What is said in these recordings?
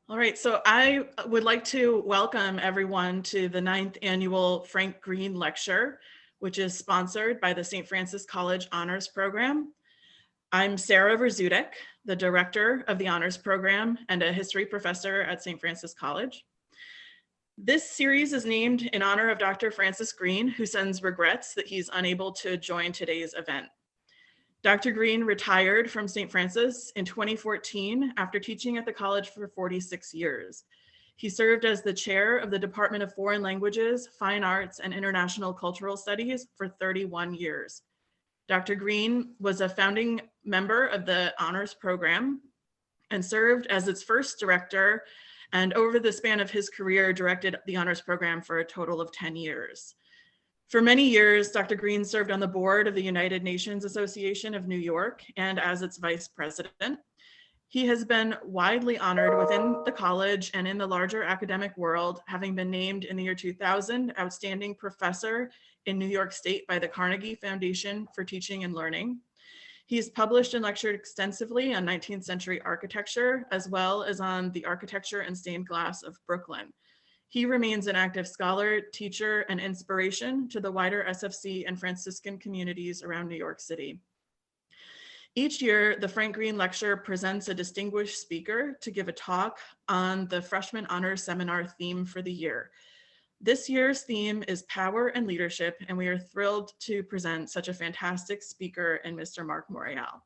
All right, so I would like to welcome everyone to the 9th annual Frank Greene Lecture, which is sponsored by the St. Francis College Honors Program. I'm Sarah Verzudek, the director of the Honors Program and a history professor at St. Francis College. This series is named in honor of Dr. Francis Greene, who sends regrets that he's unable to join today's event. Dr. Greene retired from St. Francis in 2014 after teaching at the college for 46 years. He served as the chair of the Department of Foreign Languages, Fine Arts, and International Cultural Studies for 31 years. Dr. Greene was a founding member of the Honors Program and served as its first director, and over the span of his career, directed the Honors Program for a total of 10 years. For many years, Dr. Greene served on the board of the United Nations Association of New York and as its vice president. He has been widely honored within the college and in the larger academic world, having been named in the year 2000 Outstanding Professor in New York State by the Carnegie Foundation for Teaching and Learning. He's published and lectured extensively on 19th century architecture, as well as on the architecture and stained glass of Brooklyn. He remains an active scholar, teacher, and inspiration to the wider SFC and Franciscan communities around New York City. Each year, the Frank Greene Lecture presents a distinguished speaker to give a talk on the Freshman Honors Seminar theme for the year. This year's theme is Power and Leadership, and we are thrilled to present such a fantastic speaker in Mr. Marc Morial.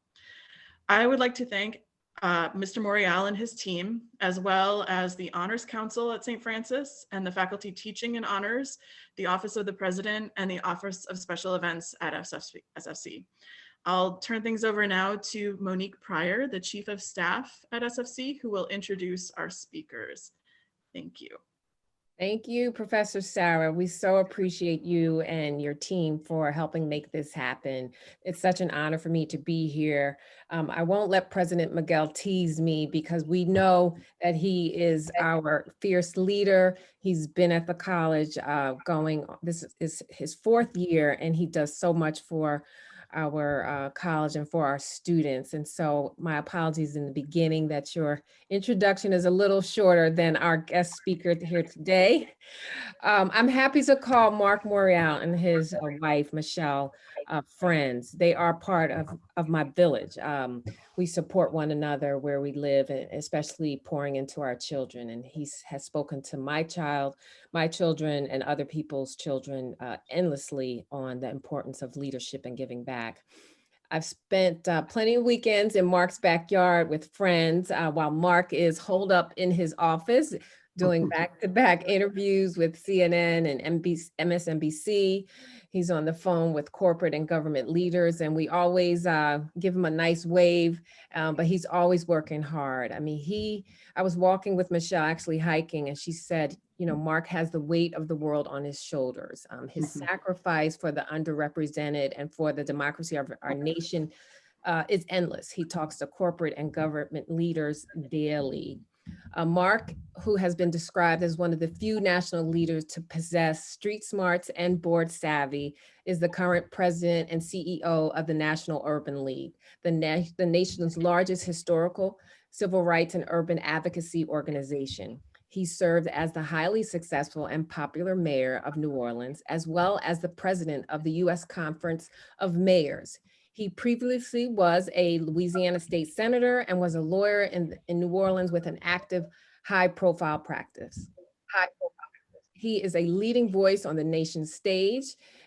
I would like to thank Mr. Morial and his team, as well as the Honors Council at St. Francis and the Faculty Teaching in Honors, the Office of the President, and the Office of Special Events at SFC. I'll turn things over now to Monique Pryor, the Chief of Staff at SFC, who will introduce our speakers. Thank you. Thank you, Professor Sarah. We so appreciate you and your team for helping make this happen. It's such an honor for me to be here. I won't let President Miguel tease me because we know that he is our fierce leader. He's been at the college this is his 4th year, and he does so much for our college and for our students. And so my apologies in the beginning that your introduction is a little shorter than our guest speaker here today. I'm happy to call Marc Morial and his wife, Michelle, friends. They are part of my village. We support one another where we live, and especially pouring into our children. And he has spoken to my children, and other people's children endlessly on the importance of leadership and giving back. I've spent plenty of weekends in Marc's backyard with friends while Marc is holed up in his office doing back-to-back interviews with CNN and MSNBC. He's on the phone with corporate and government leaders, and we always give him a nice wave, but he's always working hard. I mean, I was walking with Michelle, actually hiking, and she said, you know, Marc has the weight of the world on his shoulders. His sacrifice for the underrepresented and for the democracy of our nation is endless. He talks to corporate and government leaders daily. Marc, who has been described as one of the few national leaders to possess street smarts and board savvy, is the current president and CEO of the National Urban League, the nation's largest historical, civil rights, and urban advocacy organization. He served as the highly successful and popular mayor of New Orleans, as well as the president of the U.S. Conference of Mayors. He previously was a Louisiana state senator and was a lawyer in New Orleans with an active, high-profile practice. He is a leading voice on the nation's stage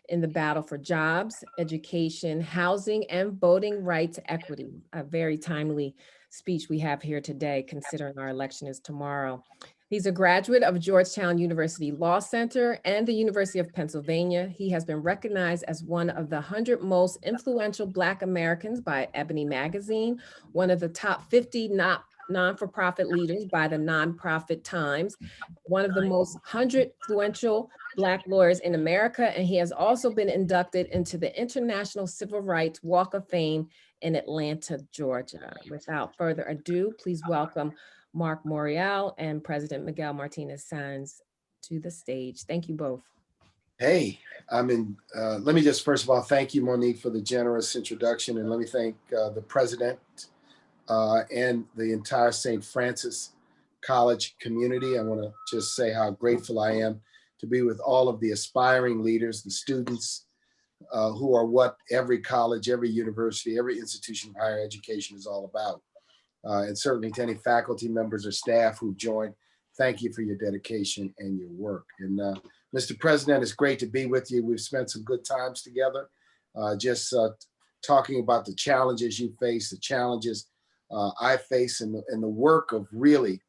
in the battle for jobs, education, housing, and voting rights equity. A very timely speech we have here today, considering our election is tomorrow. He's a graduate of Georgetown University Law Center and the University of Pennsylvania. He has been recognized as one of the 100 most influential Black Americans by Ebony Magazine, one of the top 50 non-for-profit leaders by the Nonprofit Times, one of the most 100 influential Black lawyers in America, and he has also been inducted into the International Civil Rights Walk of Fame in Atlanta, Georgia. Without further ado, please welcome Marc Morial and President Miguel Martinez-Saenz to the stage. Thank you both. Hey, let me just first of all thank you, Monique, for the generous introduction, and let me thank the president and the entire St. Francis college community. I want to just say how grateful I am to be with all of the aspiring leaders, the students, who are what every college, every university, every institution of higher education is all about. And certainly to any faculty members or staff who joined, thank you for your dedication and your work. And Mr. President, it's great to be with you. We've spent some good times together, just talking about the challenges you face, the challenges I face, and the work of really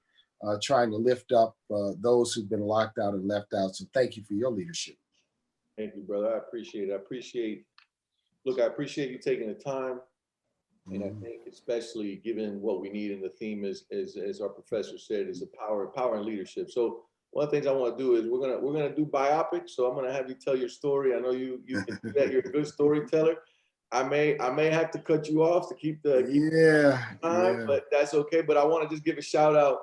trying to lift up those who've been locked out and left out. So thank you for your leadership. Thank you, brother. I appreciate it. I appreciate you taking the time. And I think especially given what we need, and the theme is, as our professor said, is the power and leadership. So one of the things I want to do is we're gonna do biopics. So I'm gonna have you tell your story. I know you can do that. You're a good storyteller. I may have to cut you off to keep the time, but that's okay. But I want to just give a shout out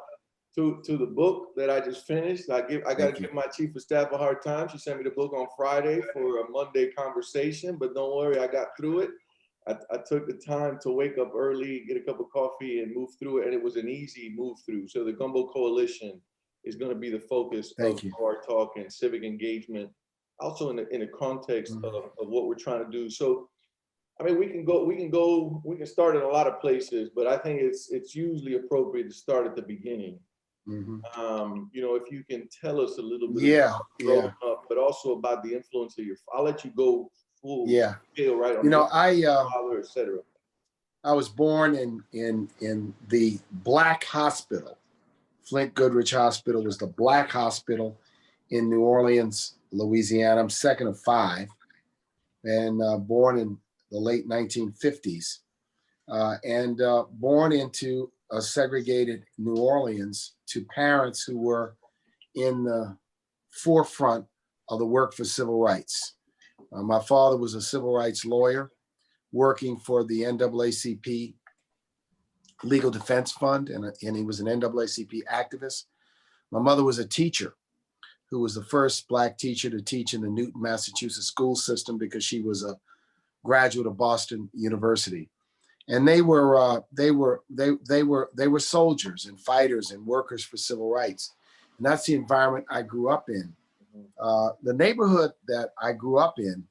to the book that I just finished. I got to give my chief of staff a hard time. She sent me the book on Friday for a Monday conversation, but don't worry, I got through it. I took the time to wake up early, get a cup of coffee, and move through it, and it was an easy move through. So the Gumbo Coalition is going to be the focus of our talk and civic engagement, also in the context of what we're trying to do. So, I mean, we can start in a lot of places, but I think it's usually appropriate to start at the beginning. You know, if you can tell us a little bit about growing up, but also about the influence of I'll let you go full scale, right? On father, etc. I was born in the Black Hospital. Flint Goodrich Hospital was the Black hospital in New Orleans, Louisiana. I'm second of 5, and born in the late 1950s, and born into a segregated New Orleans to parents who were in the forefront of the work for civil rights. My father was a civil rights lawyer working for the NAACP Legal Defense Fund, and he was an NAACP activist. My mother was a teacher who was the first Black teacher to teach in the Newton, Massachusetts school system because she was a graduate of Boston University. And they were soldiers and fighters and workers for civil rights. And that's the environment I grew up in. The neighborhood that I grew up in,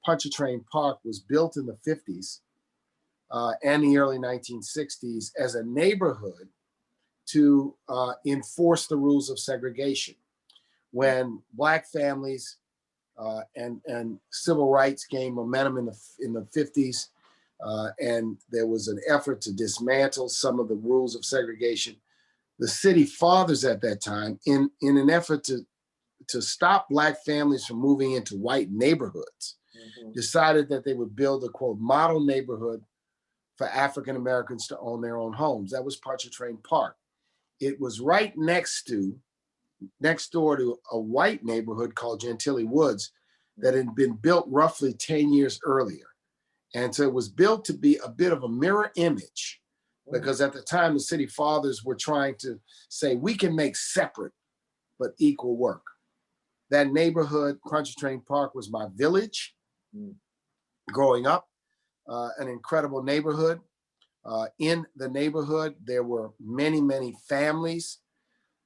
Pontchartrain Park, was built in the 50s and the early 1960s as a neighborhood to enforce the rules of segregation. When Black families and civil rights gained momentum in the 50s, and there was an effort to dismantle some of the rules of segregation, the city fathers at that time, in an effort to stop Black families from moving into white neighborhoods, decided that they would build a, quote, model neighborhood for African Americans to own their own homes. That was Pontchartrain Park. It was right next door to a white neighborhood called Gentilly Woods that had been built roughly 10 years earlier. And so it was built to be a bit of a mirror image, because at the time the city fathers were trying to say, we can make separate but equal work. That neighborhood, Pontchartrain Park, was my village growing up, an incredible neighborhood. In the neighborhood, there were many, many families,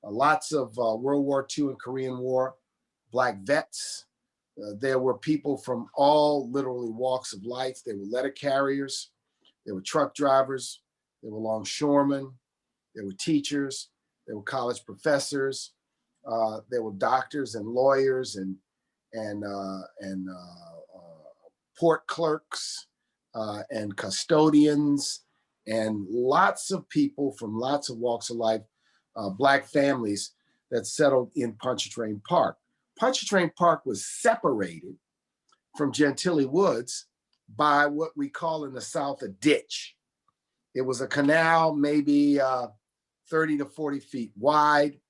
lots of World War II and Korean War Black vets. There were people from all literally walks of life. There were letter carriers, there were truck drivers, there were longshoremen, there were teachers, there were college professors, there were doctors and lawyers and port clerks and custodians, and lots of people from lots of walks of life, Black families that settled in Pontchartrain Park. Pontchartrain Park was separated from Gentilly Woods by what we call in the South a ditch. It was a canal maybe 30 to 40 feet wide,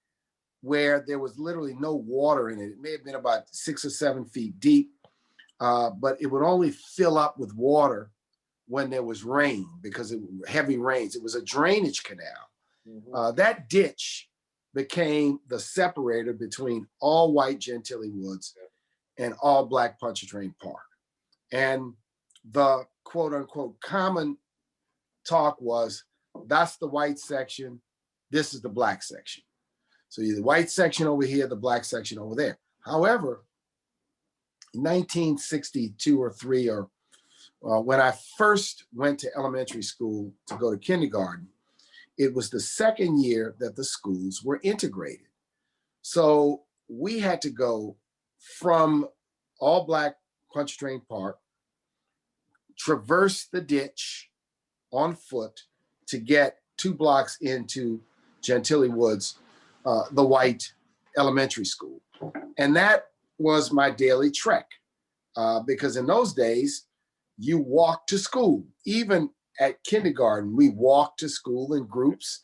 where there was literally no water in it. It may have been about 6 or 7 feet deep, but it would only fill up with water when there was rain, because it heavy rains. It was a drainage canal. That ditch became the separator between all white Gentilly Woods and all Black Pontchartrain Park. And the quote unquote common talk was, that's the white section, this is the black section. So you the white section over here, the black section over there. However, in 1962 or 3, or when I first went to elementary school to go to kindergarten, it was the second year that the schools were integrated. So we had to go from all black Pontchartrain Park, traverse the ditch on foot to get 2 blocks into Gentilly Woods, the white elementary school. And that was my daily trek, because in those days, you walked to school. Even at kindergarten, we walked to school in groups,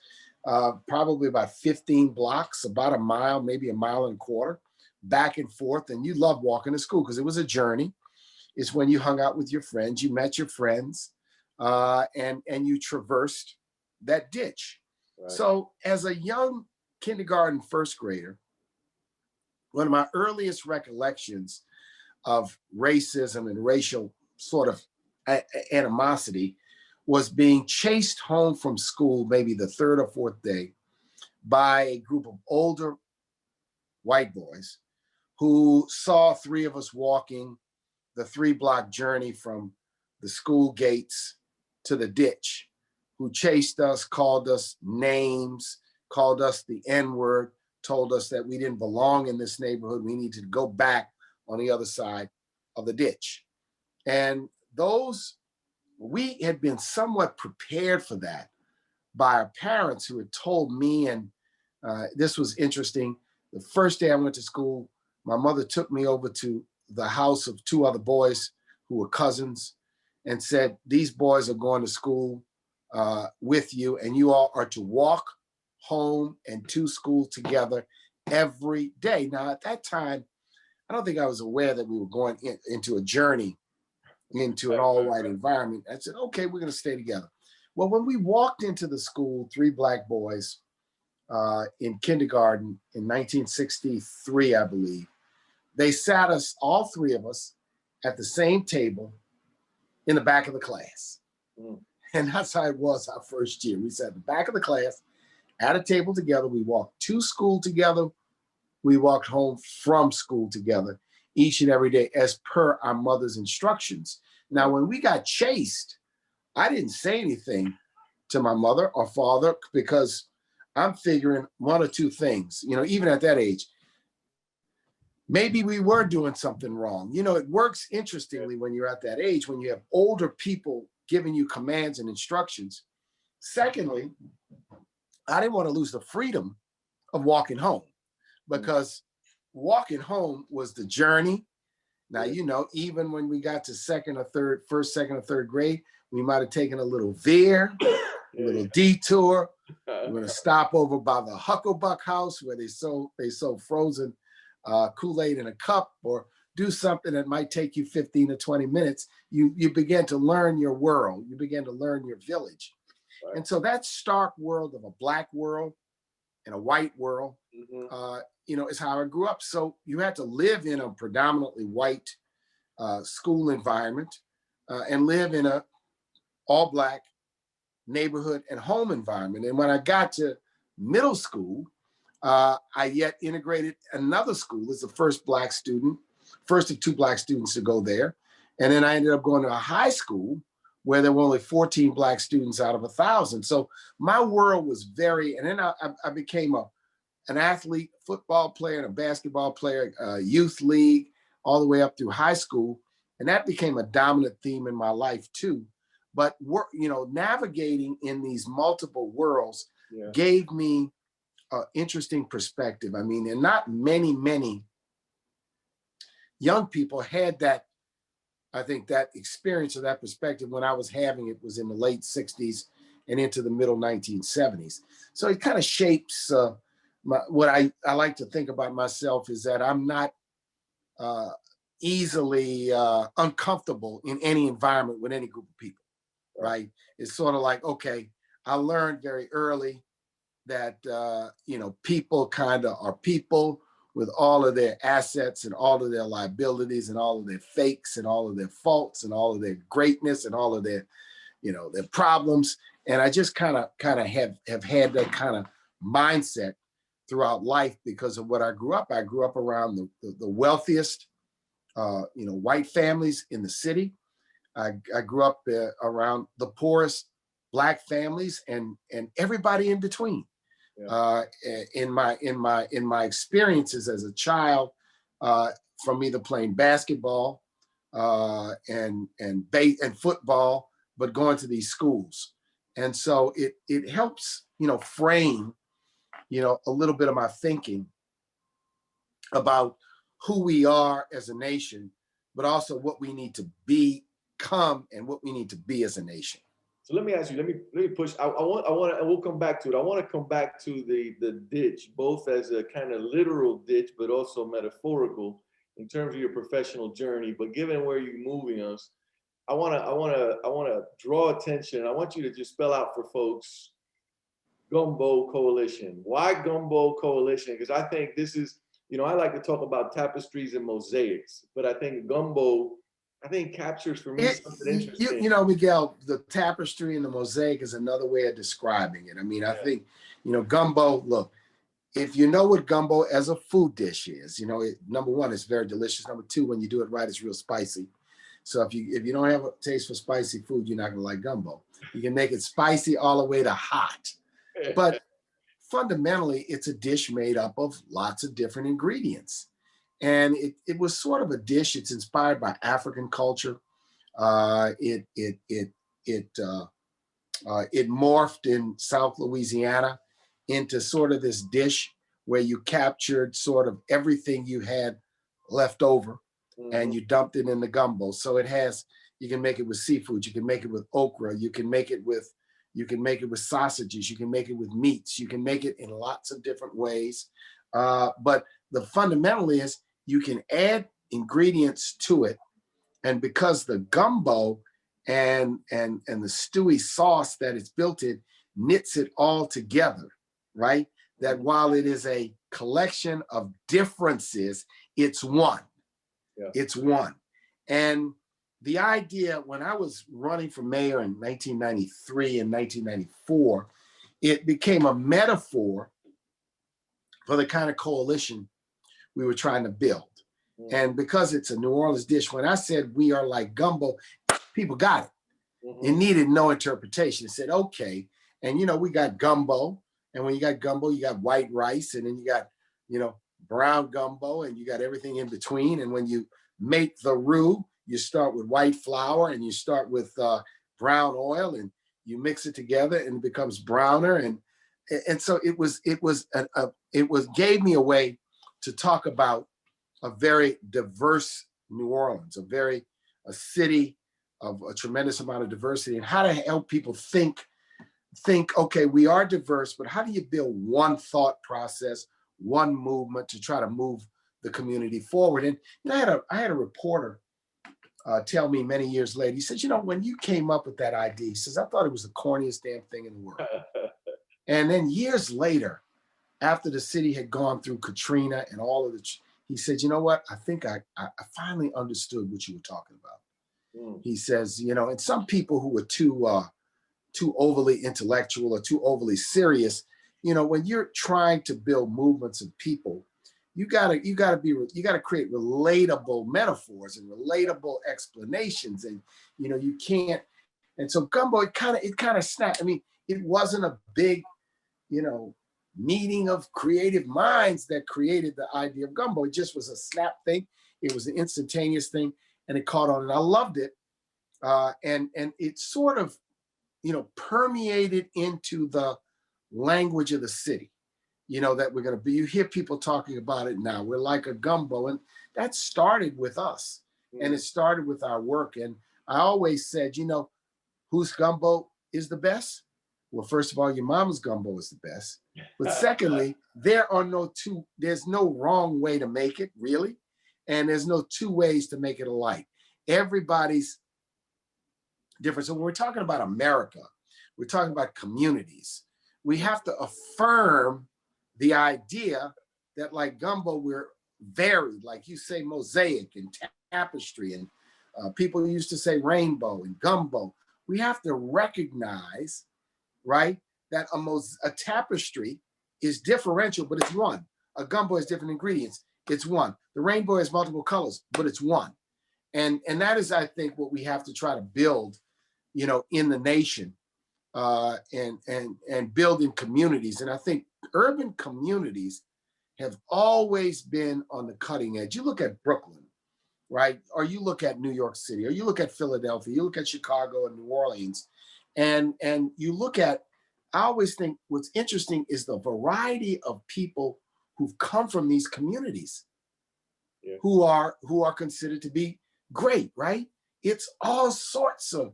probably about 15 blocks, about a mile, maybe a mile and a quarter, back and forth. And you loved walking to school because it was a journey. It's when you hung out with your friends, you met your friends, and you traversed that ditch. Right. So as a young kindergarten first grader, one of my earliest recollections of racism and racial sort of animosity was being chased home from school, maybe the 3rd or 4th day, by a group of older white boys who saw 3 of us walking the 3-block journey from the school gates to the ditch, who chased us, called us names, called us the N-word, told us that we didn't belong in this neighborhood. We needed to go back on the other side of the ditch. And we had been somewhat prepared for that by our parents, who had told me, and this was interesting. The first day I went to school, my mother took me over to the house of 2 other boys who were cousins and said, these boys are going to school with you, and you all are to walk home and to school together every day. Now, at that time, I don't think I was aware that we were going into a journey into an all-white environment. I said, okay, we're going to stay together. Well, when we walked into the school, 3 black boys in kindergarten in 1963, I believe, they sat us, all 3 of us, at the same table in the back of the class. And that's how it was our first year. We sat at the back of the class at a table together. We walked to school together. We walked home from school together each and every day as per our mother's instructions. Now, when we got chased, I didn't say anything to my mother or father because I'm figuring 1 or 2 things, even at that age. Maybe we were doing something wrong. It works interestingly when you're at that age, when you have older people giving you commands and instructions. Secondly, I didn't want to lose the freedom of walking home, because walking home was the journey. Now, even when we got to first, second, or third grade, we might have taken a little veer, a little detour. We're going to stop over by the Hucklebuck house where they sold frozen Kool-Aid in a cup, or do something that might take you 15 to 20 minutes. You begin to learn your world. You begin to learn your village. Right. And so that stark world of a black world and a white world, is how I grew up. So you had to live in a predominantly white school environment and live in a all black neighborhood and home environment. And when I got to middle school, I yet integrated another school as the first of 2 black students to go there. And then I ended up going to a high school where there were only 14 black students out of 1,000. So my world was and then I became an athlete, football player, and a basketball player, youth league, all the way up through high school. And that became a dominant theme in my life too. But navigating in these multiple worlds gave me an interesting perspective. I mean, and not many young people had that. I think that experience or that perspective when I was having it was in the late 60s and into the middle 1970s. So it kind of shapes what I like to think about myself is that I'm not easily uncomfortable in any environment with any group of people, right? It's sort of like, okay, I learned very early that, people kind of are people with all of their assets and all of their liabilities and all of their fakes and all of their faults and all of their greatness and all of their, their problems. And I just kind of have had that kind of mindset throughout life because of what I grew up. I grew up around the wealthiest, white families in the city. I grew up around the poorest Black families and everybody in between. Yeah. In my experiences as a child, from either playing basketball and football, but going to these schools, and so it helps frame a little bit of my thinking about who we are as a nation, but also what we need to become and what we need to be as a nation. So let me ask you, let me push. I want, and we'll come back to it. I want to come back to the ditch, both as a kind of literal ditch, but also metaphorical in terms of your professional journey. But given where you're moving us, I want to draw attention. I want you to just spell out for folks, Gumbo Coalition. Why Gumbo Coalition? Because I think this is, I like to talk about tapestries and mosaics, but I think Gumbo, captures for me something interesting. Miguel, the tapestry and the mosaic is another way of describing it. I mean, I think, gumbo, look, if you know what gumbo as a food dish is, number one, it's very delicious. Number two, when you do it right, it's real spicy. So if you don't have a taste for spicy food, you're not gonna like gumbo. You can make it spicy all the way to hot. But fundamentally, it's a dish made up of lots of different ingredients. And it was sort of a dish. It's inspired by African culture. It morphed in South Louisiana into sort of this dish where you captured sort of everything you had left over, and you dumped it in the gumbo. So you can make it with seafood, you can make it with okra, you can make it with sausages, you can make it with meats, you can make it in lots of different ways. But the fundamental is you can add ingredients to it. And because the gumbo and the stewy sauce that it's built in knits it all together, right? That while it is a collection of differences, it's one. Yeah. It's one. And the idea, when I was running for mayor in 1993 and 1994, it became a metaphor for the kind of coalition we were trying to build. And because it's a New Orleans dish, when I said we are like gumbo, people got it. It needed no interpretation. It said, okay. And, we got gumbo. And when you got gumbo, you got white rice. And then you got, brown gumbo. And you got everything in between. And when you make the roux, you start with white flour and you start with brown oil. And you mix it together and it becomes browner. And so it gave me a way to talk about a very diverse New Orleans, a city of a tremendous amount of diversity, and how to help people think, okay, we are diverse, but how do you build one thought process, one movement to try to move the community forward? And I had a reporter tell me many years later, he says, when you came up with that idea, he says, I thought it was the corniest damn thing in the world. And then years later, after the city had gone through Katrina and all of he said, you know what? I think I finally understood what you were talking about. He says, and some people who were too overly intellectual or too overly serious, when you're trying to build movements of people, you gotta create relatable metaphors and relatable explanations, and you can't. And so gumbo, it kind of snapped. I mean, it wasn't a big, meeting of creative minds that created the idea of gumbo. It just was a snap thing. It was an instantaneous thing, and it caught on, and I loved it. And it sort of, permeated into the language of the city, that we're going to be. You hear people talking about it now. We're like a gumbo, and that started with us, and it started with our work. And I always said, whose gumbo is the best? Well, first of all, your mama's gumbo is the best. But secondly, there's no wrong way to make it, really. And there's no two ways to make it alike. Everybody's different. So when we're talking about America, we're talking about communities. We have to affirm the idea that like gumbo, we're varied, like you say, mosaic and tapestry, and people used to say rainbow and gumbo. We have to recognize, right, that a tapestry is differential, but it's one. A gumbo has different ingredients. It's one. The rainbow has multiple colors, but it's one. And that is, I think, what we have to try to build, you know, in the nation, and build in communities. And I think urban communities have always been on the cutting edge. You look at Brooklyn, right? Or you look at New York City, or you look at Philadelphia, you look at Chicago and New Orleans, and you look at, I always think what's interesting is the variety of people who've come from these communities, yeah, who are considered to be great, right? It's all sorts of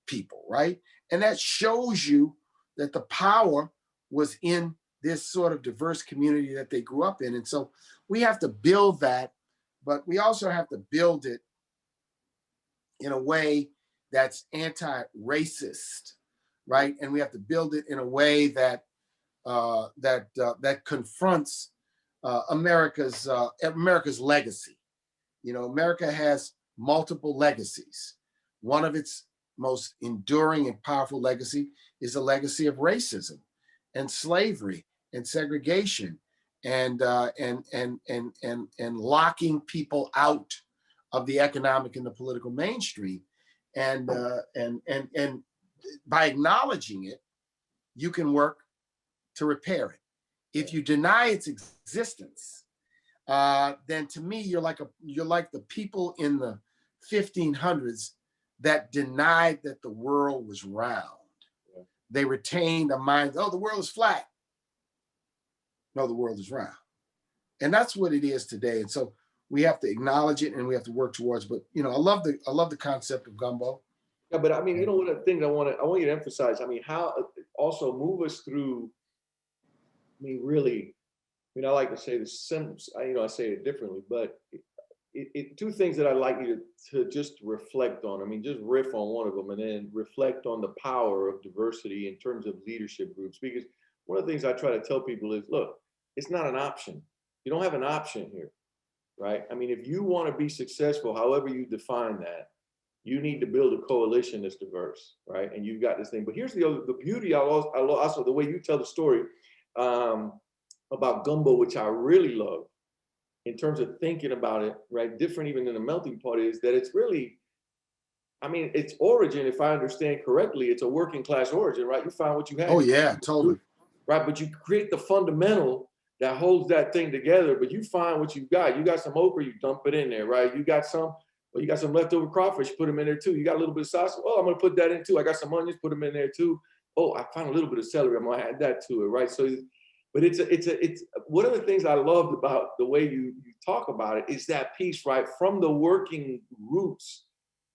people, right? And that shows you that the power was in this sort of diverse community that they grew up in. And so we have to build that, but we also have to build it in a way that's anti-racist, right? And we have to build it in a way that that confronts America's legacy. You know, America has multiple legacies. One of its most enduring and powerful legacy is a legacy of racism and slavery and segregation and locking people out of the economic and the political mainstream. And by acknowledging it, you can work to repair it. If you deny its existence, then to me, you're like the people in the 1500s that denied that the world was round. Yeah. They retained a mind, oh, the world is flat. No, the world is round. And that's what it is today. And so we have to acknowledge it and we have to work towards, but you know, I love the concept of gumbo. Yeah, but I mean, you know, one of the things I want you to emphasize, I mean, how also move us through, I mean, really, I mean, I like to say this, you know, I say it differently, but two things that I'd like you to just reflect on. I mean, just riff on one of them and then reflect on the power of diversity in terms of leadership groups. Because one of the things I try to tell people is, look, it's not an option. You don't have an option here, right? I mean, if you want to be successful, however you define that, you need to build a coalition that's diverse, right? And you've got this thing. But here's the beauty, also the way you tell the story about gumbo, which I really love in terms of thinking about it, right? Different even than the melting pot is that it's really, I mean, its origin, if I understand correctly, it's a working class origin, right? You find what you have. Oh yeah, totally. Right, but you create the fundamental that holds that thing together, but you find what you got. You got some okra, you dump it in there, right? You got some leftover crawfish, put them in there too. You got a little bit of sauce. Oh, I'm gonna put that in too. I got some onions, put them in there too. Oh, I found a little bit of celery. I'm gonna add that to it, right? So, but it's one of the things I loved about the way you talk about it is that piece, right? From the working roots,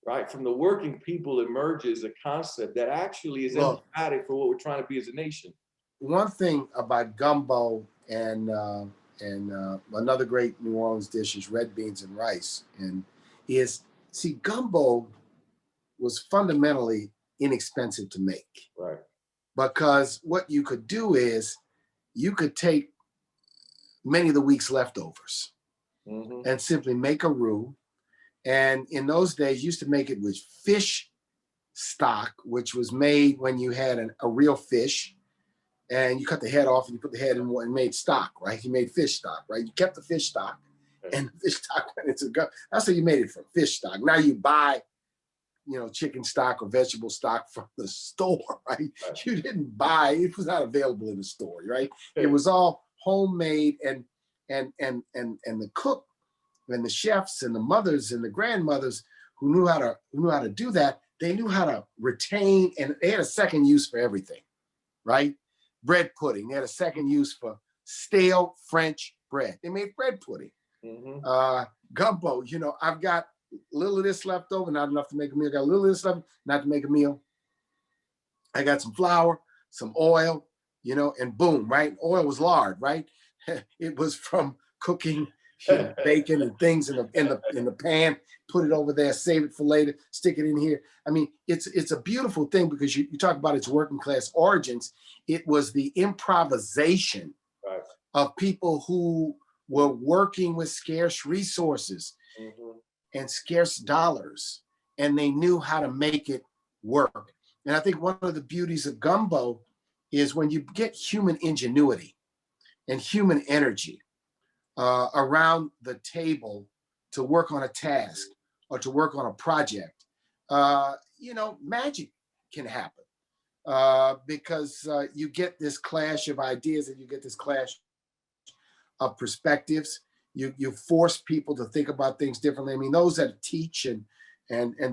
right? From the working people emerges a concept that actually is emblematic for what we're trying to be as a nation. One thing about gumbo and another great New Orleans dish is red beans and rice. And gumbo was fundamentally inexpensive to make. Right. Because what you could do is you could take many of the week's leftovers and simply make a roux. And in those days, you used to make it with fish stock, which was made when you had a real fish. And you cut the head off and you put the head in and made stock, right? You made fish stock, right? You kept the fish stock and the fish stock went into gumbo. That's how you made it from fish stock. Now you buy, you know, chicken stock or vegetable stock from the store, right? You didn't buy, it was not available in the store, right? It was all homemade and the cook and the chefs and the mothers and the grandmothers who knew how to do that, they knew how to retain, and they had a second use for everything, right? Bread pudding. They had a second use for stale French bread. They made bread pudding. Gumbo, you know, I've got a little of this left over, not enough to make a meal. I got a little of this left, not to make a meal. I got some flour, some oil, you know, and boom, right? Oil was lard, right? It was from cooking, you know, bacon and things in the pan. Put it over there, save it for later, stick it in here. I mean, it's a beautiful thing because you talk about its working class origins. It was the improvisation of people who were working with scarce resources and scarce dollars, and they knew how to make it work. And I think one of the beauties of gumbo is when you get human ingenuity, and human energy around the table to work on a task or to work on a project, magic can happen because you get this clash of ideas and you get this clash of perspectives. You force people to think about things differently. I mean, those that teach and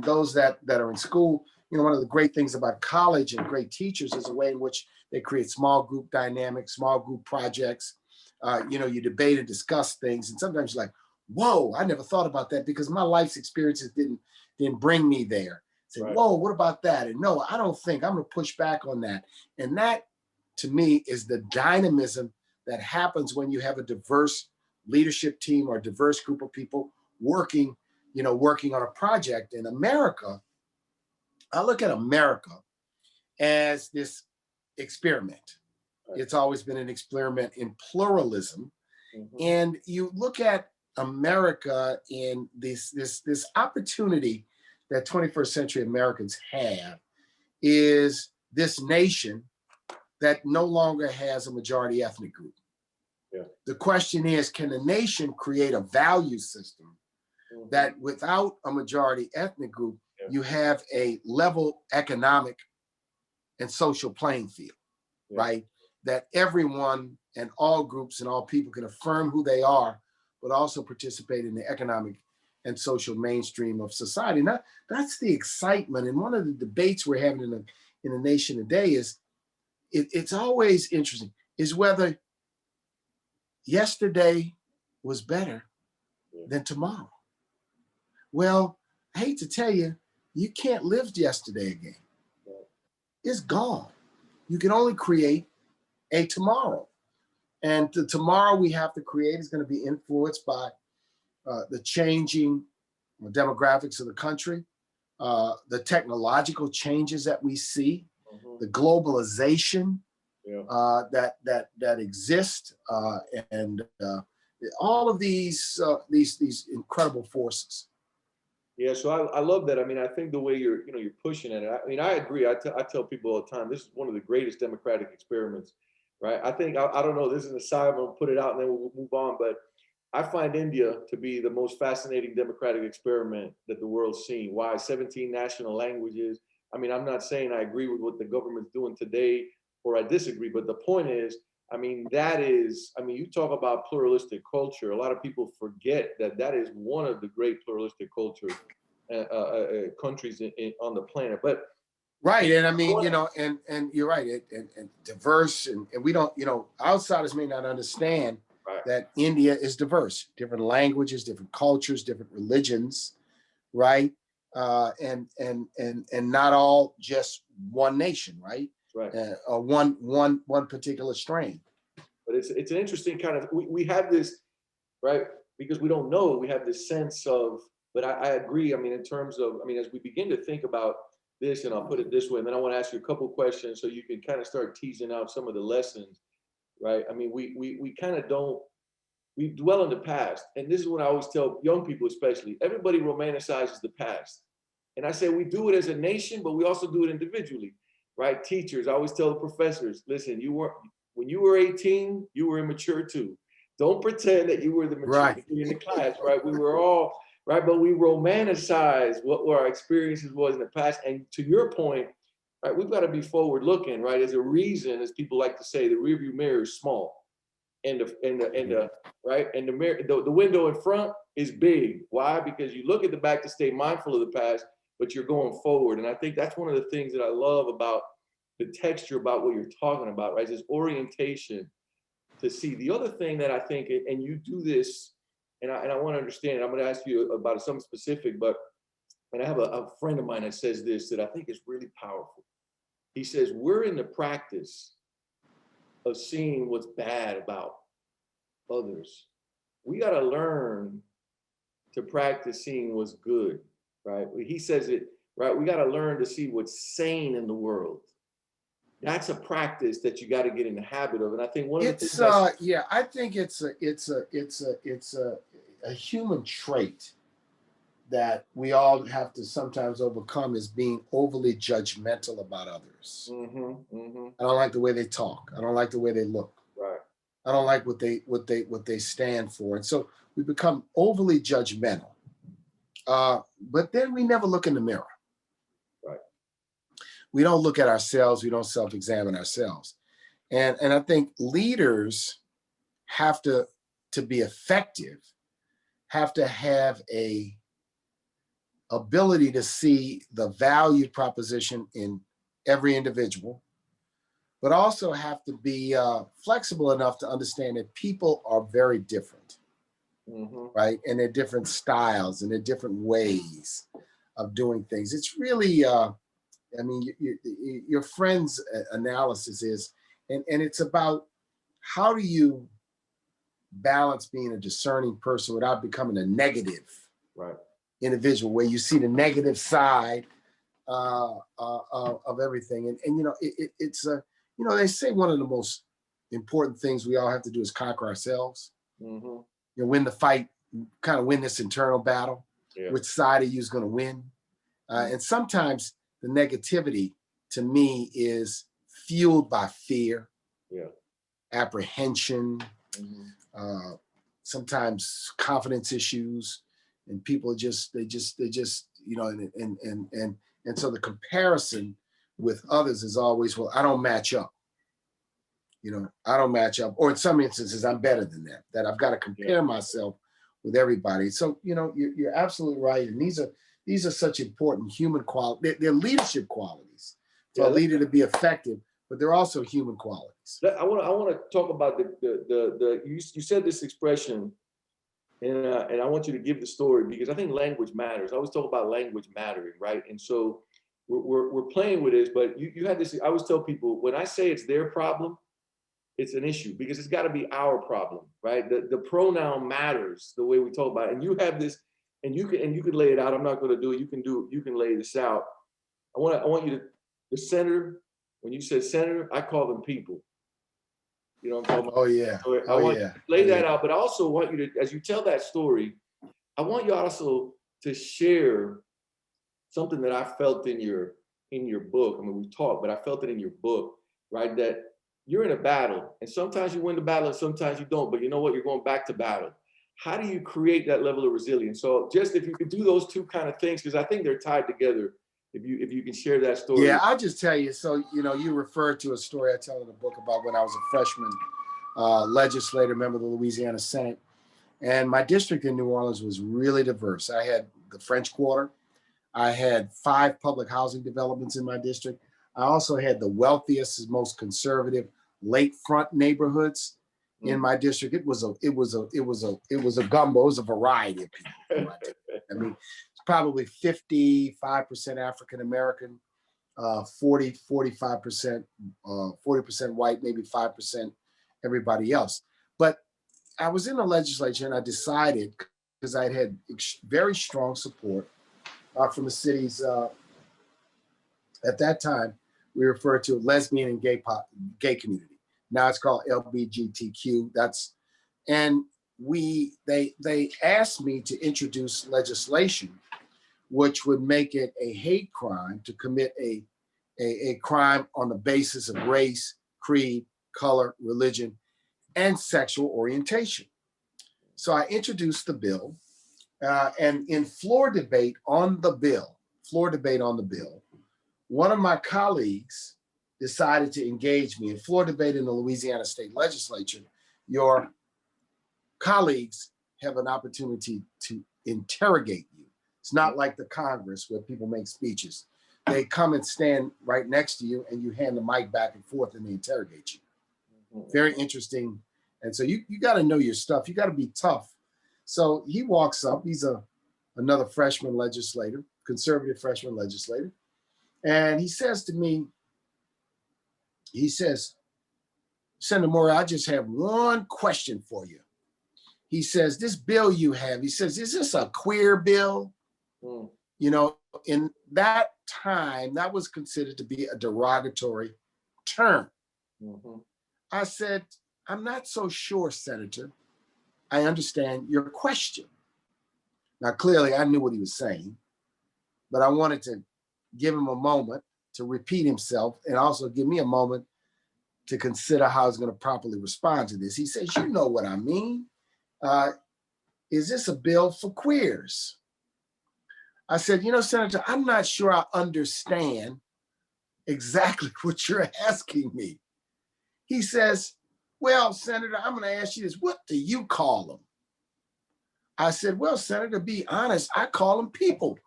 those that are in school, one of the great things about college and great teachers is the way in which they create small group dynamics, small group projects. You debate and discuss things, and sometimes you're like, whoa, I never thought about that because my life's experiences didn't bring me there. Say, right. Whoa, what about that? And no, I don't think, I'm going to push back on that. And that, to me, is the dynamism that happens when you have a diverse leadership team or a diverse group of people working on a project. In America, I look at America as this experiment. Right. It's always been an experiment in pluralism. Mm-hmm. And you look at America in this opportunity that 21st century Americans have is this nation that no longer has a majority ethnic group. Yeah. The question is, can a nation create a value system that without a majority ethnic group, you have a level economic and social playing field, right? That everyone and all groups and all people can affirm who they are, but also participate in the economic and social mainstream of society. Now, that's the excitement. And one of the debates we're having in the nation today is, it's always interesting, is whether yesterday was better than tomorrow. Well, I hate to tell you, you can't live yesterday again. It's gone. You can only create a tomorrow. And the tomorrow we have to create is going to be influenced by the changing demographics of the country, the technological changes that we see, the globalization that exist, and all of these incredible forces. Yeah, so I love that. I mean, I think the way you're pushing it. I mean, I agree. I tell people all the time, this is one of the greatest democratic experiments, right? I think, I don't know, this is an aside, we'll put it out and then we'll move on, but I find India to be the most fascinating democratic experiment that the world's seen. Why? 17 national languages. I mean, I'm not saying I agree with what the government's doing today or I disagree, but the point is, I mean, you talk about pluralistic culture. A lot of people forget that is one of the great pluralistic culture countries on the planet. But right, and I mean, and you're right, and diverse, and we don't, outsiders may not understand that India is diverse, different languages, different cultures, different religions, right, and not all just one nation, right, or one particular strain. But it's an interesting kind of, we have this, right, because we don't know, we have this sense of, but I agree, I mean, in terms of, as we begin to think about this, and I'll put it this way, and then I want to ask you a couple of questions so you can kind of start teasing out some of the lessons, right? I mean, we kind of don't, we dwell in the past, and this is what I always tell young people especially, everybody romanticizes the past. And I say we do it as a nation, but we also do it individually, right? Teachers, I always tell the professors, listen, when you were 18, you were immature too. Don't pretend that you were the mature in the class, right? We were all, right? But we romanticize what our experiences was in the past. And to your point, right, we've got to be forward looking, right? There's a reason, as people like to say, the rearview mirror is small. And the mirror, the window in front is big. Why? Because you look at the back to stay mindful of the past, but you're going forward. And I think that's one of the things that I love about the texture about what you're talking about, right? This orientation to see. The other thing that I think, and you do this, and I want to understand, I'm going to ask you about something specific, and I have a friend of mine that says this that I think is really powerful. He says, we're in the practice of seeing what's bad about others. We got to learn to practice seeing what's good, right? He says it, right? We got to learn to see what's sane in the world. That's a practice that you got to get in the habit of. And I think one of the things I think it's a human trait that we all have to sometimes overcome, is being overly judgmental about others. I don't like the way they talk. I don't like the way they look. Right. I don't like what they stand for. And so we become overly judgmental. But then we never look in the mirror. Right. We don't look at ourselves. We don't self-examine ourselves. And I think leaders have to be effective, have to have a ability to see the value proposition in every individual, but also have to be flexible enough to understand that people are very different, right? And they're different styles and they're different ways of doing things. It's really, I mean, your friend's analysis is, and it's about how do you balance being a discerning person without becoming a negative individual, where you see the negative side of everything. And you know, it's you know, they say one of the most important things we all have to do is conquer ourselves. You know, win the fight, kind of win this internal battle. Which side of you is going to win? And sometimes the negativity, to me, is fueled by fear, apprehension, sometimes confidence issues, and people just you know, and so the comparison with others is always, well, I don't match up. You know, I don't match up, or in some instances, I'm better than them. That I've got to compare myself with everybody. So, you know, you're absolutely right, and these are such important human qualities. They're leadership qualities for a leader to be effective, but they're also human qualities. I want to talk about you said this expression, and I want you to give the story, because I think language matters. I always talk about language mattering, right? And so we're playing with this, but you had this. I always tell people, when I say it's their problem, it's an issue, because it's got to be our problem, right? The pronoun matters the way we talk about it. And you have this, and you can lay it out. I'm not going to do it. You can lay this out. I want you to, the senator, when you said senator, I call them people. You know what I'm talking about? Oh yeah. So I want you to lay that out, but I also want you to, as you tell that story, I want you also to share something that I felt in your book. I mean, we talked, but I felt it in your book, right? That you're in a battle, and sometimes you win the battle and sometimes you don't, but you know what? You're going back to battle. How do you create that level of resilience? So just if you could do those two kind of things, because I think they're tied together, if you can share that story. Yeah, I'll just tell you. So, you know, you referred to a story I tell in the book about when I was a freshman legislator, member of the Louisiana Senate. And my district in New Orleans was really diverse. I had the French Quarter. I had 5 public housing developments in my district. I also had the wealthiest, most conservative lakefront neighborhoods in my district. It was a gumbo. It was a variety of people in my district. I mean, it's probably 55% African American, 45%, 40% white, maybe 5% everybody else. But I was in the legislature, and I decided, because I had very strong support from the city's, at that time, we referred to lesbian and gay community. Now it's called LGBTQ. And they asked me to introduce legislation which would make it a hate crime to commit a crime on the basis of race, creed, color, religion, and sexual orientation. So I introduced the bill, and in floor debate on the bill, one of my colleagues decided to engage me. In floor debate in the Louisiana State Legislature, your colleagues have an opportunity to interrogate you. It's not like the Congress where people make speeches. They come and stand right next to you, and you hand the mic back and forth, and they interrogate you. Very interesting. And so you got to know your stuff. You got to be tough. So he walks up. He's another freshman legislator, conservative freshman legislator. And he says to me, he says, Senator Morial, I just have one question for you. He says, this bill you have, he says, is this a queer bill? You know, in that time, that was considered to be a derogatory term. I said, I'm not so sure, Senator. I understand your question. Now, clearly, I knew what he was saying, but I wanted to give him a moment to repeat himself, and also give me a moment to consider how I was going to properly respond to this. He says, you know what I mean. Is this a bill for queers? I said, you know, Senator, I'm not sure I understand exactly what you're asking me. He says, well, Senator, I'm going to ask you this. What do you call them? I said, well, Senator, to be honest, I call them people.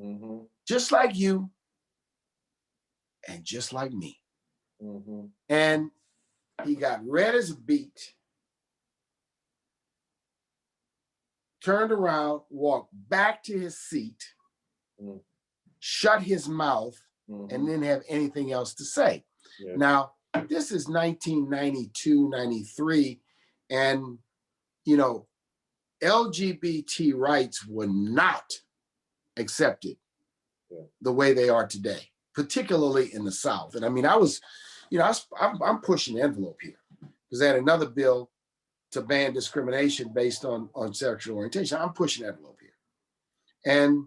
Mm-hmm. Just like you and just like me. Mm-hmm. And he got red as a beet, turned around, walked back to his seat, shut his mouth, and didn't have anything else to say. Yeah. Now, this is 1992, 93, and, you know, LGBT rights were not accepted the way they are today, particularly in the South. And I mean, I was, you know, I'm pushing the envelope here because they had another bill to ban discrimination based on sexual orientation. I'm pushing the envelope here. And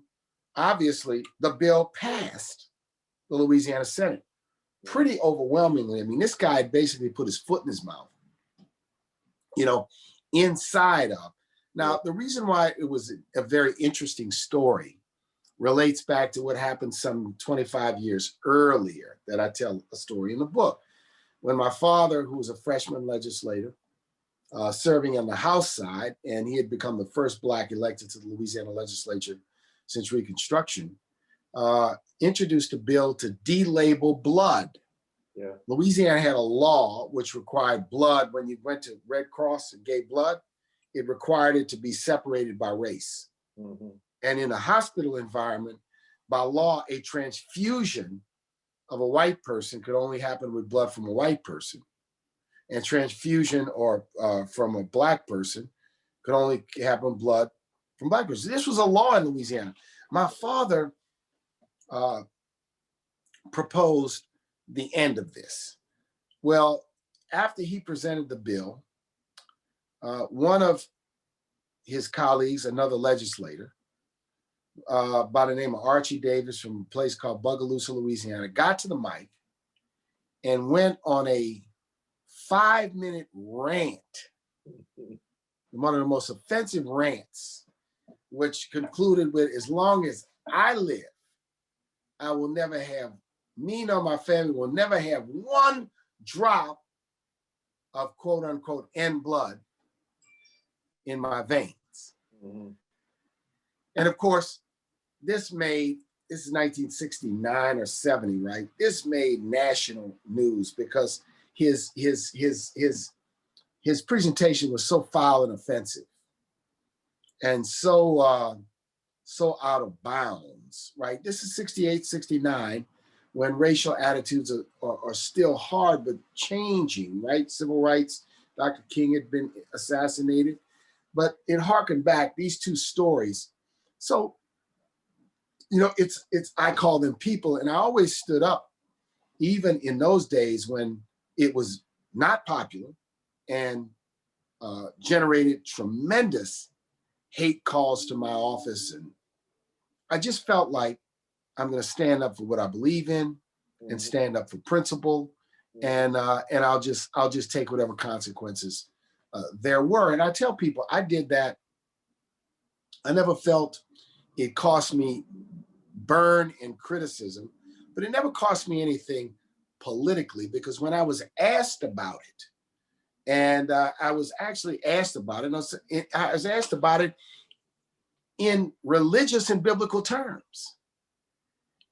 obviously the bill passed the Louisiana Senate pretty overwhelmingly. I mean, this guy basically put his foot in his mouth, you know, inside of. Now, the reason why it was a very interesting story relates back to what happened some 25 years earlier that I tell a story in the book. When my father, who was a freshman legislator, serving on the House side, and he had become the first Black elected to the Louisiana legislature since Reconstruction, introduced a bill to delabel blood. Yeah. Louisiana had a law which required blood when you went to Red Cross and gave blood. It required it to be separated by race. Mm-hmm. And in a hospital environment, by law, a transfusion of a white person could only happen with blood from a white person. And transfusion or from a Black person could only happen blood from Black person. This was a law in Louisiana. My father proposed the end of this. Well, after he presented the bill, one of his colleagues, another legislator, by the name of Archie Davis from a place called Bogalusa, Louisiana, got to the mic and went on a 5-minute rant, one of the most offensive rants, which concluded with, as long as I live, I will never have, me nor my family will never have one drop of quote unquote N blood in my veins. Mm-hmm. And of course, this is 1969 or 70, right? This made national news because his presentation was so foul and offensive and so out of bounds, right? This is 68, 69, when racial attitudes are still hard, but changing, right? Civil rights, Dr. King had been assassinated, but it harkened back, these two stories. So, you know, I call them people, and I always stood up, even in those days when it was not popular and generated tremendous hate calls to my office. And I just felt like I'm going to stand up for what I believe in and stand up for principle. And I'll just take whatever consequences there were. And I tell people I did that. I never felt it cost me burn and criticism, but it never cost me anything politically, because when I was asked about it, and I was actually asked about it, I was asked about it in religious and biblical terms.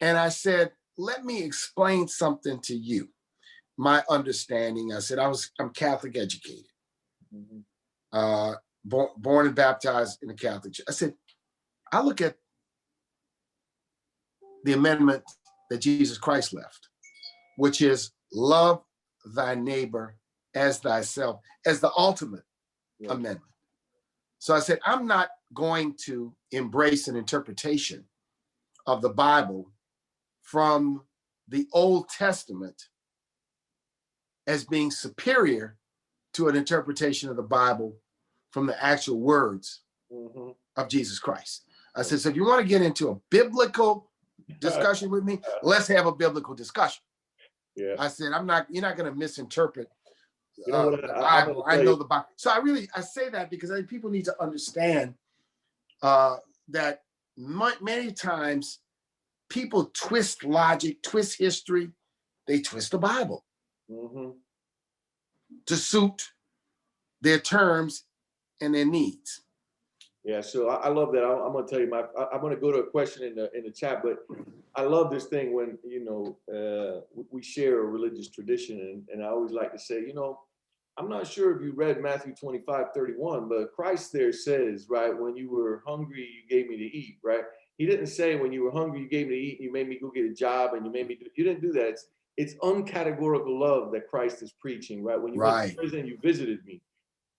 And I said, let me explain something to you. My understanding, I said, I'm Catholic educated, born and baptized in the Catholic Church. I said, I look at the amendment that Jesus Christ left, which is love thy neighbor as thyself, as the ultimate amendment. So I said, I'm not going to embrace an interpretation of the Bible from the Old Testament as being superior to an interpretation of the Bible from the actual words of Jesus Christ. I said, so if you want to get into a biblical discussion with me, let's have a biblical discussion. Yeah. I said, you're not going to misinterpret You know what? the I'm Bible. gonna I tell know you. the Bible. So I say that because I think people need to understand that many times people twist logic, twist history, they twist the Bible to suit their terms and their needs. Yeah, so I love that. I'm gonna tell you I'm gonna go to a question in the chat, but I love this thing when we share a religious tradition, and I always like to say, I'm not sure if you read Matthew 25:31, but Christ there says, right, when you were hungry, you gave me to eat, right? He didn't say when you were hungry, you gave me to eat, and you made me go get a job, and you didn't do that. It's uncategorical love that Christ is preaching, right? When you went to prison, you visited me.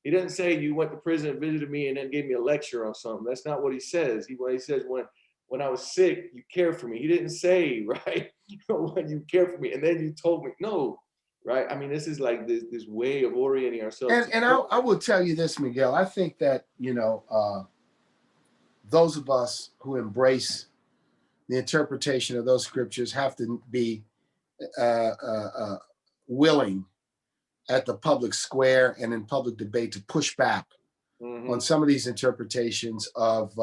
He doesn't say you went to prison and visited me and then gave me a lecture on something. That's not what he says. He says when I was sick, you cared for me. He didn't say, right, when you cared for me and then you told me no, right? I mean, this is like this way of orienting ourselves. And I will tell you this, Miguel. I think that those of us who embrace the interpretation of those scriptures have to be willing at the public square and in public debate to push back on some of these interpretations of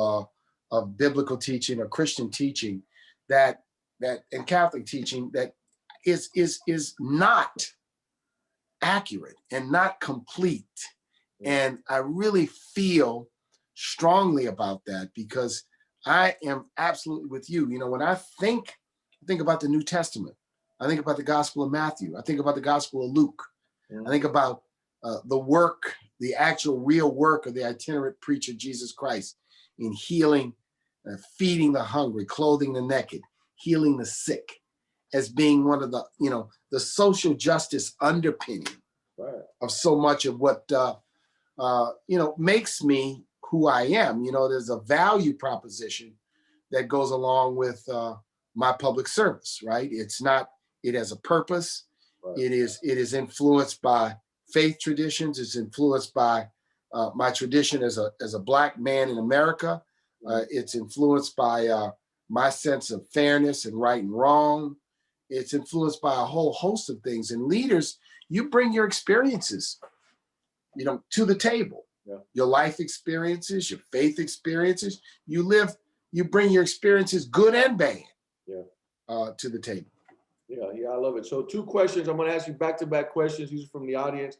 biblical teaching or Christian teaching that and Catholic teaching that is not accurate and not complete. And I really feel strongly about that because I am absolutely with you. When I think about the New Testament, I think about the Gospel of Matthew, I think about the Gospel of Luke, I think about the actual real work of the itinerant preacher, Jesus Christ, in healing, feeding the hungry, clothing the naked, healing the sick, as being one of the social justice underpinning of so much of what, makes me who I am. There's a value proposition that goes along with my public service, right? It has a purpose. Right. It is influenced by faith traditions. It's influenced by my tradition as a Black man in America. It's influenced by my sense of fairness and right and wrong. It's influenced by a whole host of things. And leaders, you bring your experiences, to the table. Yeah. Your life experiences, your faith experiences. You bring your experiences, good and bad, to the table. Yeah, I love it. So 2 questions. I'm going to ask you back-to-back questions. These are from the audience.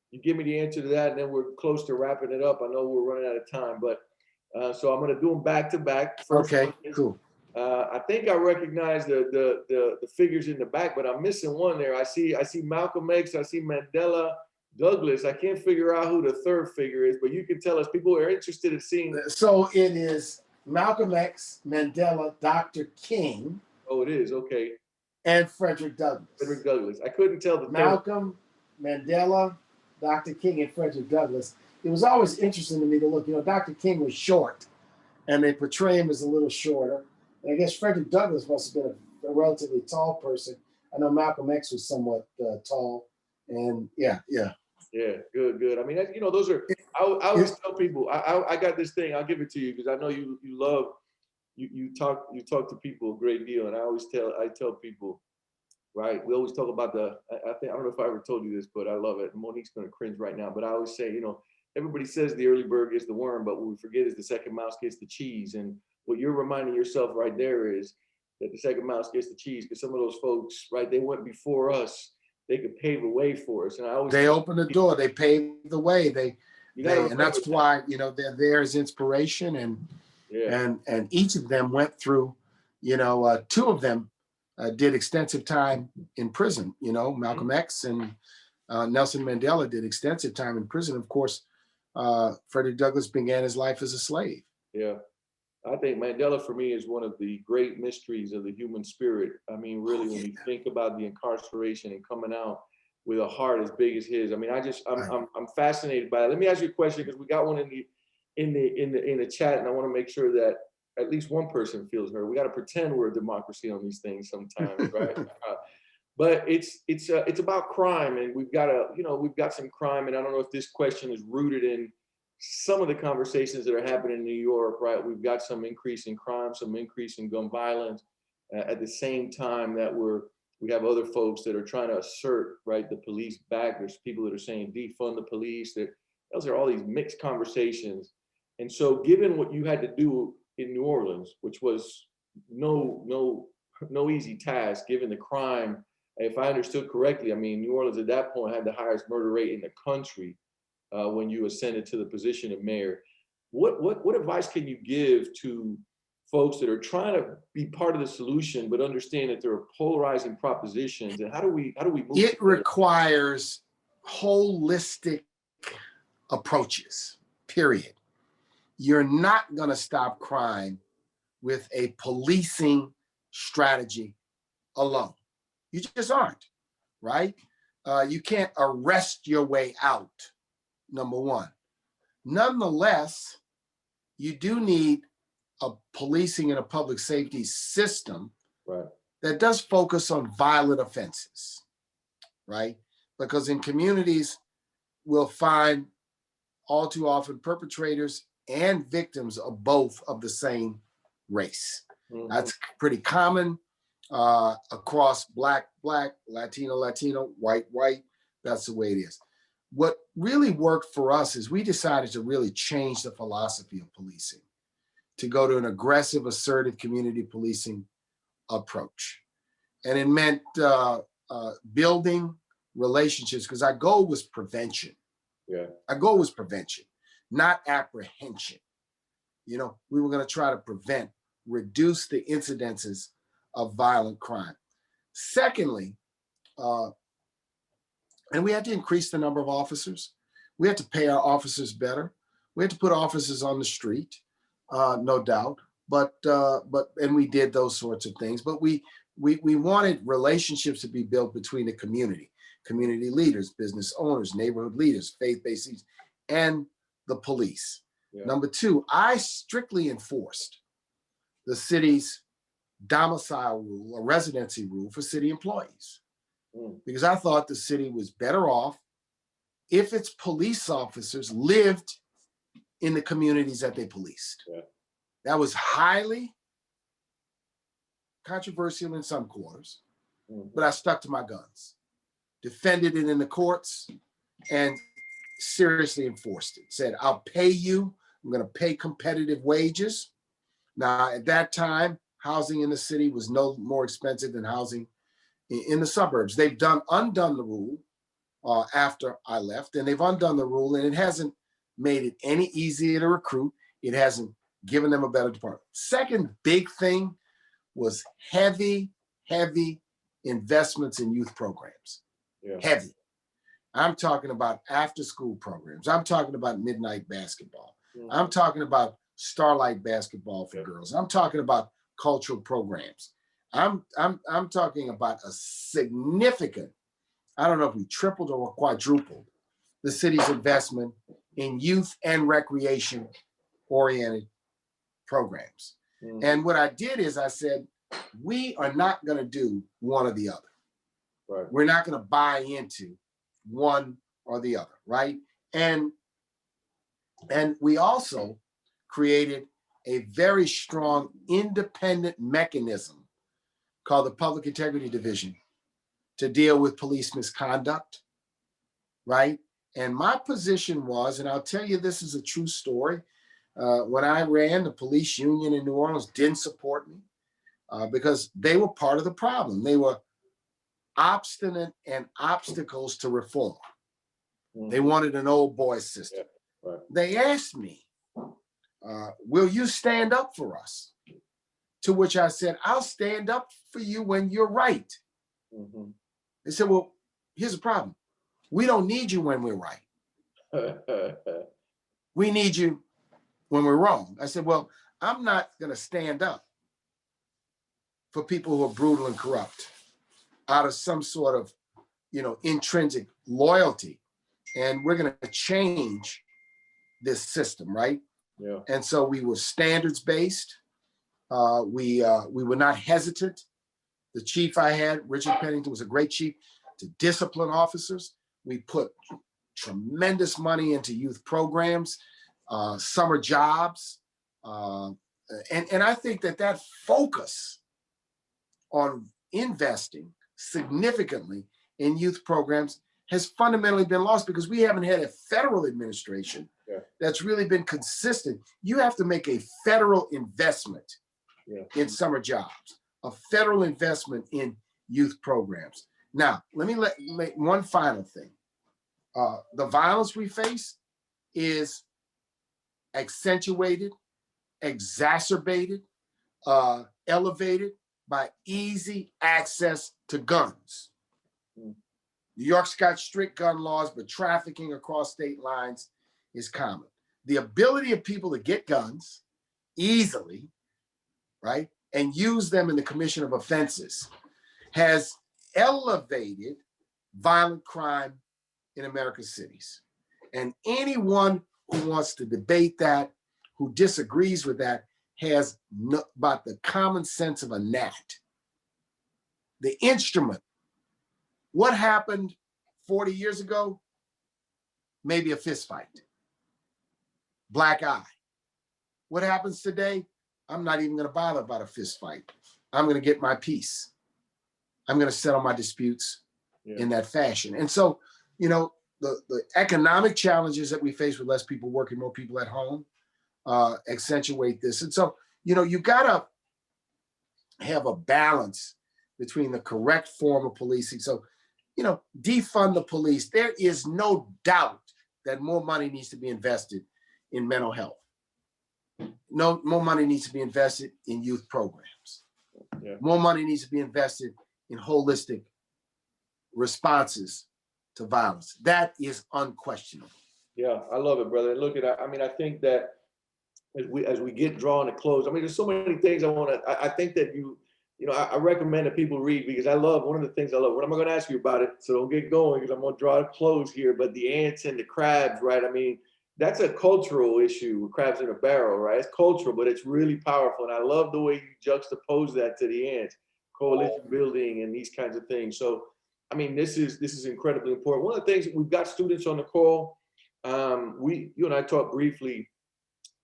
You give me the answer to that, and then we're close to wrapping it up. I know we're running out of time, but so I'm going to do them back-to-back. Okay, cool. I think I recognize the figures in the back, but I'm missing one there. I see Malcolm X. I see Mandela, Douglas. I can't figure out who the third figure is, but you can tell us. People are interested in seeing. So it is Malcolm X, Mandela, Dr. King. Oh, it is. Okay. And Frederick Douglass. Frederick Douglass. I couldn't tell the Malcolm, Mandela, Dr. King, and Frederick Douglass. It was always interesting to me to look. Dr. King was short, and they portray him as a little shorter. And I guess Frederick Douglass must have been a relatively tall person. I know Malcolm X was somewhat tall. And yeah. Yeah, good. I mean, those are. I always tell people. I got this thing. I'll give it to you because I know you love. You talk to people a great deal, and I tell people, right? We always talk about I don't know if I ever told you this, but I love it. Monique's gonna cringe right now, but I always say, everybody says the early bird gets the worm, but what we forget is the second mouse gets the cheese. And what you're reminding yourself right there is that the second mouse gets the cheese, because some of those folks, right, they went before us. They could pave a way for us, and they opened the door. They paved the way. And that's why they're there as inspiration and. Yeah. And each of them went through, 2 of them did extensive time in prison. Malcolm X and Nelson Mandela did extensive time in prison. Of course, Frederick Douglass began his life as a slave. Yeah. I think Mandela for me is one of the great mysteries of the human spirit. I mean, really, when you think about the incarceration and coming out with a heart as big as his, I mean, I'm fascinated by it. Let me ask you a question, because we got one in the chat, and I want to make sure that at least one person feels heard. We got to pretend we're a democracy on these things sometimes, right? But it's about crime, and we've got some crime, and I don't know if this question is rooted in some of the conversations that are happening in New York, right? We've got some increase in crime, some increase in gun violence, at the same time that we're We have other folks that are trying to assert, right, the police back. There's people that are saying defund the police. Those are all these mixed conversations. And so given what you had to do in New Orleans, which was no easy task, given the crime, if I understood correctly, I mean, New Orleans at that point had the highest murder rate in the country when you ascended to the position of mayor. What advice can you give to folks that are trying to be part of the solution, but understand that there are polarizing propositions, and how do we move? It requires holistic approaches, period. You're not going to stop crime with a policing strategy alone. You just aren't, right? You can't arrest your way out, number one. Nonetheless, you do need a policing and a public safety system, right, that does focus on violent offenses, right? Because in communities, we'll find all too often perpetrators and victims of both of the same race. Mm-hmm. That's pretty common across Black, Latino, white. That's the way it is. What really worked for us is we decided to really change the philosophy of policing, to go to an aggressive, assertive community policing approach. And it meant building relationships, because our goal was prevention. Yeah. Our goal was prevention, not apprehension. We were going to try to prevent, reduce the incidences of violent crime. Secondly, and we had to increase the number of officers. We had to pay our officers better. We had to put officers on the street, no doubt. But we did those sorts of things. But we wanted relationships to be built between the community leaders, business owners, neighborhood leaders, faith-based leaders, and the police. Yeah. Number two, I strictly enforced the city's domicile rule, a residency rule for city employees, because I thought the city was better off if its police officers lived in the communities that they policed. Yeah. That was highly controversial in some quarters, but I stuck to my guns, defended it in the courts, and seriously enforced it. Said, I'll pay you. I'm going to pay competitive wages. Now, at that time, housing in the city was no more expensive than housing in the suburbs. They've undone the rule after I left, and they've undone the rule, and it hasn't made it any easier to recruit. It hasn't given them a better department. Second big thing was heavy investments in youth programs. Yeah. Heavy. I'm talking about after-school programs. I'm talking about midnight basketball. Mm-hmm. I'm talking about Starlight basketball for girls. I'm talking about cultural programs. I'm talking about a significant, I don't know if we tripled or quadrupled the city's investment in youth and recreation oriented programs. Mm-hmm. And what I did is I said, we are not going to do one or the other. Right. We're not going to buy into one or the other, right? And we also created a very strong independent mechanism called the Public Integrity Division to deal with police misconduct, right? And my position was, and I'll tell you, this is a true story. When I ran, the police union in New Orleans didn't support me because they were part of the problem. They were obstinate and obstacles to reform. Mm-hmm. They wanted an old boy system. Yeah, right. They asked me, will you stand up for us? To which I said, I'll stand up for you when you're right. Mm-hmm. They said, well, here's the problem. We don't need you when we're right. We need you when we're wrong. I said, well, I'm not going to stand up for people who are brutal and corrupt out of some sort of, intrinsic loyalty. And we're going to change this system, right? Yeah. And so we were standards-based. We were not hesitant. The chief I had, Richard Pennington, was a great chief to discipline officers. We put tremendous money into youth programs, summer jobs. And I think that focus on investing significantly in youth programs has fundamentally been lost because we haven't had a federal administration that's really been consistent. You have to make a federal investment in summer jobs, a federal investment in youth programs. Now, let me make one final thing. The violence we face is accentuated, exacerbated, elevated by easy access to guns. New York's got strict gun laws, but trafficking across state lines is common. The ability of people to get guns easily, right, and use them in the commission of offenses has elevated violent crime in America's cities. And anyone who wants to debate that, who disagrees with that, has about the common sense of a gnat. The instrument. What happened 40 years ago? Maybe a fist fight. Black eye. What happens today? I'm not even going to bother about a fist fight. I'm going to get my peace. I'm going to settle my disputes in that fashion. And so, you know, the economic challenges that we face with less people working, more people at home, accentuate this. And so, you know, you got to have a balance between the correct form of policing. So, you know, defund the police. There is no doubt that more money needs to be invested in mental health. No, more money needs to be invested in youth programs. More money needs to be invested in holistic responses to violence. That is unquestionable. Yeah, I love it, brother. And look at, I mean, I think that as we get drawn to close, I mean, there's so many things I think that you know, I recommend that people read, because one of the things I love, what am I going to ask you about it? So don't get going, because I'm going to draw to close here, but the ants and the crabs, right? I mean, that's a cultural issue, crabs in a barrel, right? It's cultural, but it's really powerful. And I love the way you juxtapose that to the ants, coalition building and these kinds of things. So, I mean, this is incredibly important. One of the things, we've got students on the call. You and I talked briefly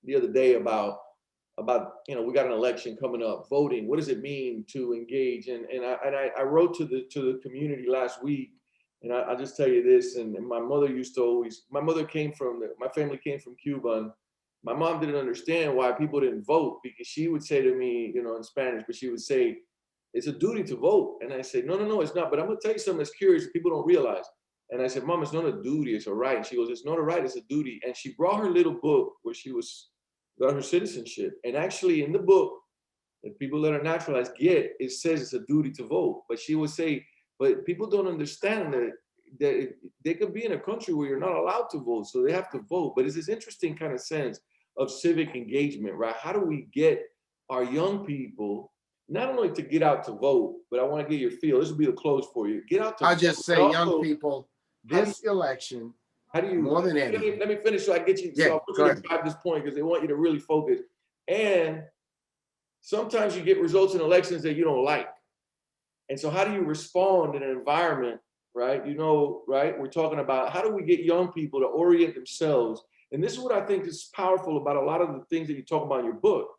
the other day about, you know, we got an election coming up, voting. What does it mean to engage? And I wrote to the community last week, and I'll just tell you this. And my mother used to always, my family came from Cuba, and my mom didn't understand why people didn't vote, because she would say to me, you know, in Spanish, but she would say, it's a duty to vote. And I said, no, it's not. But I'm gonna tell you something that's curious that people don't realize. And I said, Mom, it's not a duty, it's a right. And she goes, it's not a right, it's a duty. And she brought her little book where she was about her citizenship. And actually in the book, that people that are naturalized get, it says it's a duty to vote. But she would say, but people don't understand that they could be in a country where you're not allowed to vote, so they have to vote. But it's this interesting kind of sense of civic engagement, right? How do we get our young people not only to get out to vote, but I want to get your feel. This will be the close for you. Get out to vote. I'll just say, young people, this election, how do you, more than anything. Let me finish so I get you. Yeah, so I'm going to drive this point because they want you to really focus. And sometimes you get results in elections that you don't like. And so how do you respond in an environment, right? You know, right? We're talking about how do we get young people to orient themselves? And this is what I think is powerful about a lot of the things that you talk about in your book,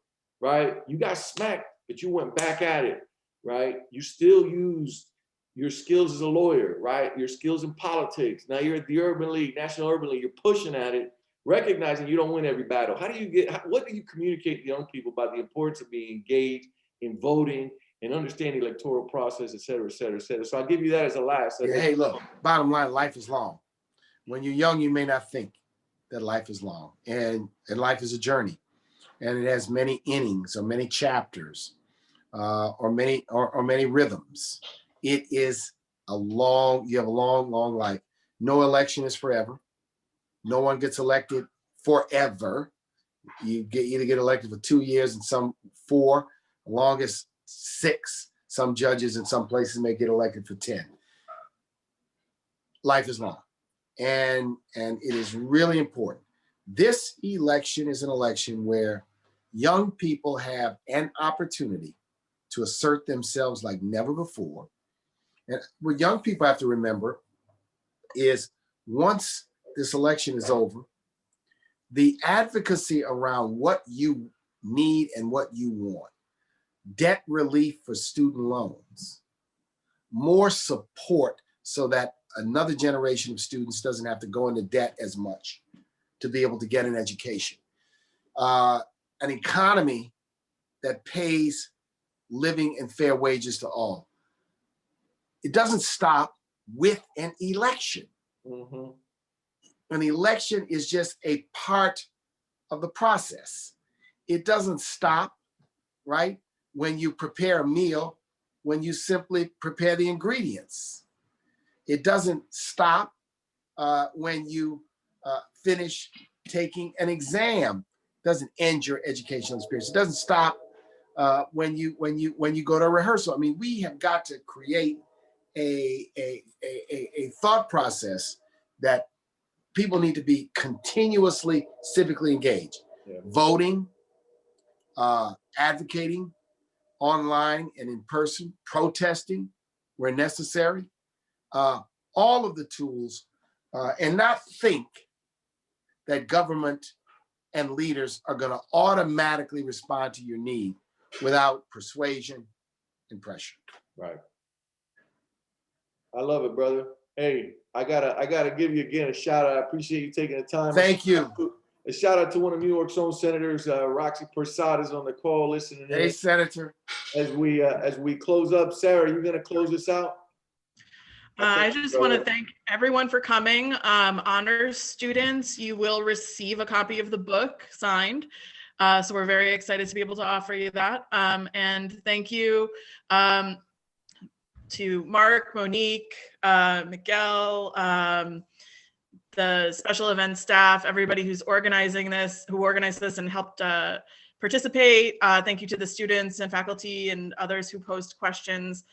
right? You got smacked, but you went back at it, right? You still used your skills as a lawyer, right? Your skills in politics. Now you're at the Urban League, National Urban League, you're pushing at it, recognizing you don't win every battle. What do you communicate to young people about the importance of being engaged in voting and understanding the electoral process, et cetera, et cetera, et cetera? So I'll give you that as a last. Yeah, hey, look, bottom line, life is long. When you're young, you may not think that life is long, and life is a journey, and it has many innings or many chapters or many rhythms. It is you have a long, long life. No election is forever. No one gets elected forever. You either get elected for 2 years and some 4, the longest 6. Some judges in some places may get elected for 10. Life is long. And it is really important. This election is an election where young people have an opportunity to assert themselves like never before. And what young people have to remember is once this election is over, the advocacy around what you need and what you want, debt relief for student loans, more support so that another generation of students doesn't have to go into debt as much to be able to get an education. An economy that pays living and fair wages to all. It doesn't stop with an election. Mm-hmm. An election is just a part of the process. It doesn't stop, right, when you prepare a meal, when you simply prepare the ingredients. It doesn't stop when you finish taking an exam. It doesn't end your educational experience. It doesn't stop when you go to a rehearsal. I mean, we have got to create a thought process that people need to be continuously civically engaged. Yeah. Voting, advocating, online and in person, protesting where necessary, all of the tools, and not think that government and leaders are going to automatically respond to your need without persuasion and pressure. Right. I love it, brother. Hey, I gotta give you again a shout out. I appreciate you taking the time. Thank you. A shout out to one of New York's own senators, Roxy Persad is on the call listening. Hey, Senator. As we close up, Sarah, you gonna close us out? I just want to thank everyone for coming. Honors students, you will receive a copy of the book signed. So we're very excited to be able to offer you that. And thank you to Marc, Monique, Miguel, the special events staff, everybody who's organizing this, who organized this and helped participate. Thank you to the students and faculty and others who posed questions.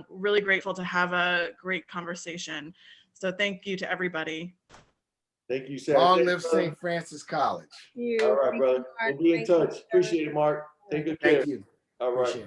Really grateful to have a great conversation. So thank you to everybody. Thank you, Sarah. Long live St. Francis College. All right, brother. We'll be in touch. Appreciate it, Marc. Take good care. Thank you. All right. Appreciate it.